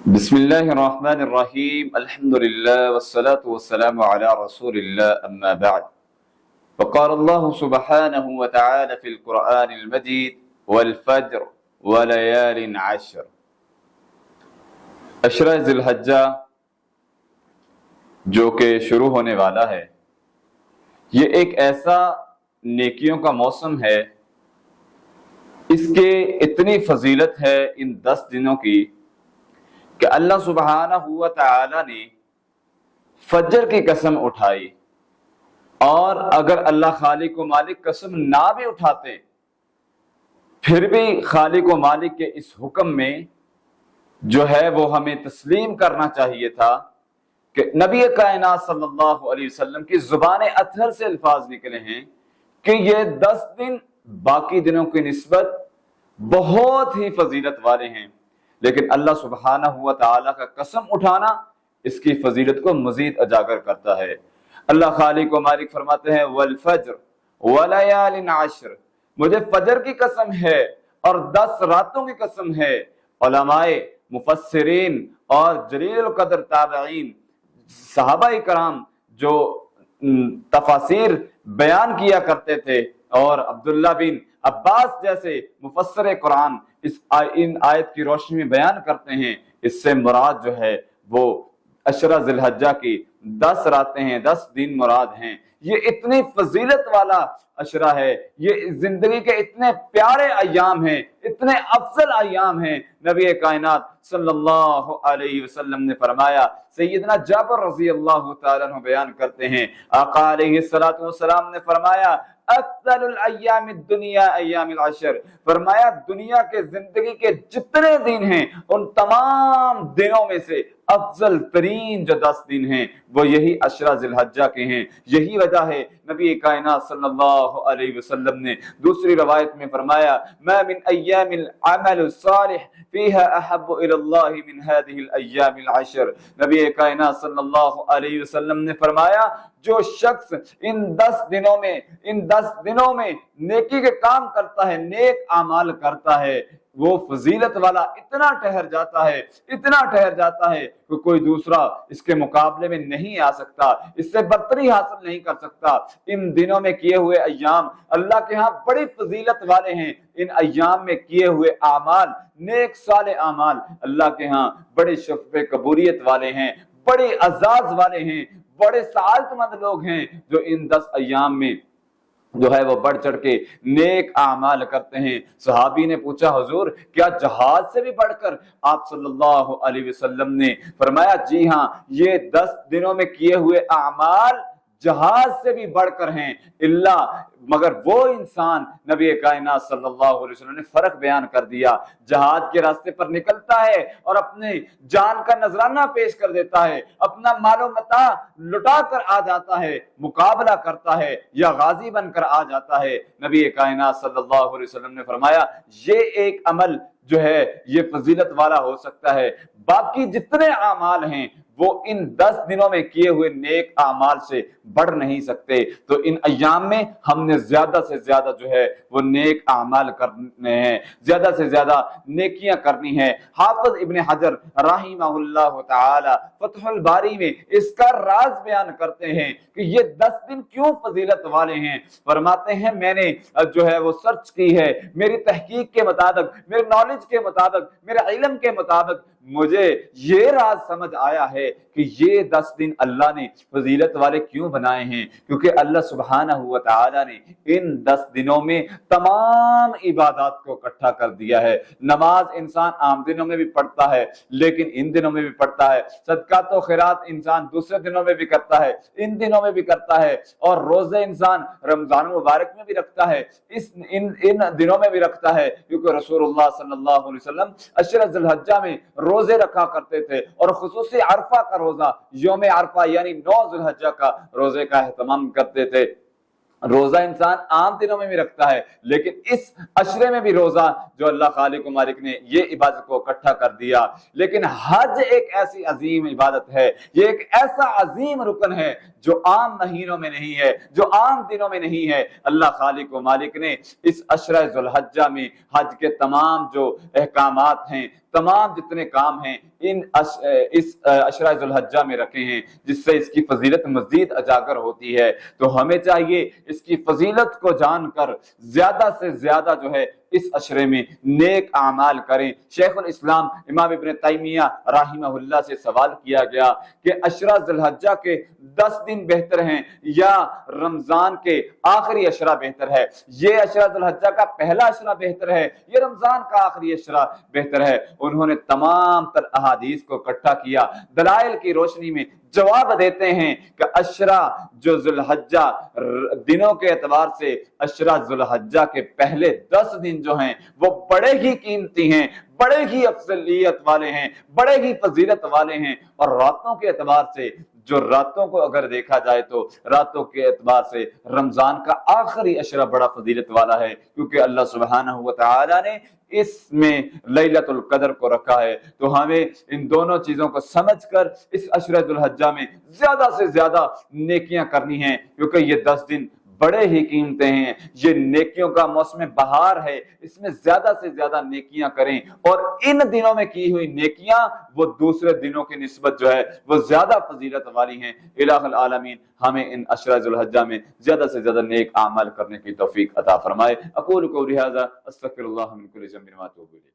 بسم الله الرحمن الرحيم الحمد لله والصلاة والسلام على رسول الله أما بعد فقال الله سبحانه وتعالى في القرآن المجيد والفجر وليال عشر عشرہ ذی الحجہ جو کہ شروع ہونے والا ہے، یہ ایک ایسا نیکیوں کا موسم ہے، اس کے اتنی فضیلت ہے ان 10 دنوں کی کہ اللہ سبحانہ و تعالی نے فجر کی قسم اٹھائی، اور اگر اللہ خالق و مالک قسم نہ بھی اٹھاتے پھر بھی خالق و مالک کے اس حکم میں جو ہے وہ ہمیں تسلیم کرنا چاہیے تھا کہ نبی کائنات صلی اللہ علیہ وسلم کی زبان اطہر سے الفاظ نکلے ہیں کہ یہ 10 دن باقی دنوں کی نسبت بہت ہی فضیلت والے ہیں، لیکن اللہ سبحانہ و تعالیٰ کا قسم اٹھانا اس کی فضیلت کو مزید اجاگر کرتا ہے۔ اللہ خالق و مالک فرماتے ہیں والفجر ولیال عشر، مجھے فجر کی قسم ہے اور 10 راتوں کی قسم ہے۔ علماء مفسرین اور جلیل القدر تابعین صحابہ کرام جو تفاسیر بیان کیا کرتے تھے، اور عبداللہ بن عباس جیسے مفسر قرآن ان آیت کی روشنی میں بیان کرتے ہیں، اس سے مراد جو ہے وہ عشرہ ذی الحجہ کی 10 راتیں ہیں، 10 دن مراد ہیں۔ یہ اتنی فضیلت والا عشرہ ہے، یہ زندگی کے اتنے پیارے ایام ہیں، اتنے افضل ایام ہیں۔ نبی کائنات صلی اللہ علیہ وسلم نے فرمایا، سیدنا جابر رضی اللہ تعالیٰ عنہ بیان کرتے ہیں، آقا علیہ السلام نے فرمایا افضل الایام الدنیا ایام العشر، فرمایا دنیا کے زندگی کے جتنے دن ہیں ان تمام دنوں میں سے افضل ترین جو 10 دن ہیں وہ یہی عشرہ ذی الحجہ کے ہیں۔ یہی وجہ ہے نبی کائنات صلی اللہ علیہ وسلم نے دوسری روایت میں فرمایا ما من ایام العمل الصالح فیہا احب الی اللہ من هذه الایام العشر، نبی کائنات صلی اللہ علیہ وسلم نے فرمایا جو شخص ان 10 دنوں میں نیکی کے کام کرتا ہے، نیک اعمال کرتا ہے، وہ فضیلت والا اتنا ٹھہر جاتا ہے کہ کوئی دوسرا اس کے مقابلے میں نہیں آ سکتا، اس سے برتری حاصل نہیں کر سکتا۔ ان دنوں میں کیے ہوئے ایام اللہ کے ہاں بڑی فضیلت والے ہیں، ان ایام میں کیے ہوئے اعمال، نیک صالح اعمال اللہ کے ہاں بڑے شرف قبولیت والے ہیں، بڑے اعزاز والے ہیں، بڑے سعادت مند لوگ ہیں جو ان 10 ایام میں جو ہے وہ بڑھ چڑھ کے نیک اعمال کرتے ہیں۔ صحابی نے پوچھا حضور کیا جہاد سے بھی بڑھ کر؟ آپ صلی اللہ علیہ وسلم نے فرمایا جی ہاں، یہ 10 دنوں میں کیے ہوئے اعمال جہاد سے بھی بڑھ کر ہیں، مگر وہ انسان، نبی کائنات صلی اللہ علیہ وسلم نے فرق بیان کر دیا، جہاد کے راستے پر نکلتا ہے اور اپنے جان کا نذرانہ پیش کر دیتا ہے، اپنا مال و متاع لٹا کر آ جاتا ہے، مقابلہ کرتا ہے یا غازی بن کر آ جاتا ہے۔ نبی کائنات صلی اللہ علیہ وسلم نے فرمایا یہ ایک عمل جو ہے یہ فضیلت والا ہو سکتا ہے، باقی جتنے اعمال ہیں وہ ان 10 دنوں میں کیے ہوئے نیک اعمال سے بڑھ نہیں سکتے۔ تو ان ایام میں ہم نے زیادہ سے زیادہ جو ہے وہ نیک اعمال کرنے ہیں، زیادہ سے زیادہ نیکیاں کرنی ہیں۔ حافظ ابن حجر رحمہ اللہ تعالی فتح الباری میں اس کا راز بیان کرتے ہیں کہ یہ 10 دن کیوں فضیلت والے ہیں۔ فرماتے ہیں میں نے جو ہے وہ سرچ کی ہے، میری تحقیق کے مطابق، میرے نالج کے مطابق، میرے علم کے مطابق مجھے یہ راز سمجھ آیا ہے کہ یہ 10 دن اللہ نے فضیلت والے کیوں بنائے ہیں، کیونکہ اللہ سبحانہ و تعالی نے ان 10 دنوں میں تمام عبادات کو اکٹھا کر دیا ہے۔ نماز انسان عام دنوں میں بھی پڑھتا ہے لیکن ان دنوں میں بھی پڑھتا ہے، صدقات و خیرات انسان دوسرے دنوں میں بھی کرتا ہے، ان دنوں میں بھی کرتا ہے، اور روزے انسان رمضان مبارک میں بھی رکھتا ہے، ان دنوں میں بھی رکھتا ہے، کیونکہ رسول اللہ صلی اللہ علیہ وسلم عشرہ ذی الحجہ میں روزے رکھا کرتے تھے، اور خصوصی عرفہ کا روزہ، یوم عرفہ یعنی 9 ذی الحجہ کا روزے کا اہتمام کرتے تھے۔ روزہ انسان عام دنوں میں بھی رکھتا ہے، لیکن اس عشرے میں بھی روزہ جو اللہ خالق و مالک نے یہ عبادت کو اکٹھا کر دیا۔ لیکن حج ایک ایسی عظیم عبادت ہے، یہ ایک ایسا عظیم رکن ہے جو عام مہینوں میں نہیں ہے، جو عام دنوں میں نہیں ہے۔ اللہ خالق و مالک نے اس عشرہ ذو الحجہ میں حج کے تمام جو احکامات ہیں، تمام جتنے کام ہیں اس عشرہ ذو الحجہ میں رکھے ہیں، جس سے اس کی فضیلت مزید اجاگر ہوتی ہے۔ تو ہمیں چاہیے اس کی فضیلت کو جان کر زیادہ سے زیادہ جو ہے اس عشرے میں نیک اعمال کریں۔ شیخ الاسلام امام ابن تیمیہ رحمہ اللہ سے سوال کیا گیا کہ عشرہ ذو الحجہ کے 10 دن بہتر ہیں یا رمضان کے آخری عشرہ بہتر ہے؟ یہ عشرہ ذو الحجہ کا پہلا عشرہ بہتر ہے، یہ رمضان کا آخری عشرہ بہتر ہے؟ انہوں نے تمام تر احادیث کو اکٹھا کیا، دلائل کی روشنی میں جواب دیتے ہیں کہ عشرہ جو ذو الحجہ دنوں کے اعتبار سے عشرہ ذو الحجہ کے پہلے 10 دن جو ہیں وہ بڑے ہی قیمتی ہیں، بڑے ہی افضلیت والے ہیں، بڑے ہی فضیلت والے ہیں۔ اور راتوں کے اعتبار سے جو راتوں کو اگر دیکھا جائے تو راتوں کے اعتبار سے رمضان کا آخری عشرہ بڑا فضیلت والا ہے، کیونکہ اللہ سبحانہ و تعالی نے اس میں لیلۃ القدر کو رکھا ہے۔ تو ہمیں ان دونوں چیزوں کو سمجھ کر اس عشرہ ذو الحجہ میں زیادہ سے زیادہ نیکیاں کرنی ہیں، کیونکہ یہ 10 دن بڑے ہی قیمتے ہیں، یہ نیکیوں کا موسم بہار ہے، اس میں زیادہ سے زیادہ نیکیاں کریں، اور ان دنوں میں کی ہوئی نیکیاں وہ دوسرے دنوں کی نسبت جو ہے وہ زیادہ فضیلت والی ہیں۔ الہ العالمین ہمیں ان عشرہ ذو الحجہ میں زیادہ سے زیادہ نیک اعمال کرنے کی توفیق عطا فرمائے۔ اقول قولی ھذا استغفر اللہ من کل ذنب و اتوب الیہ۔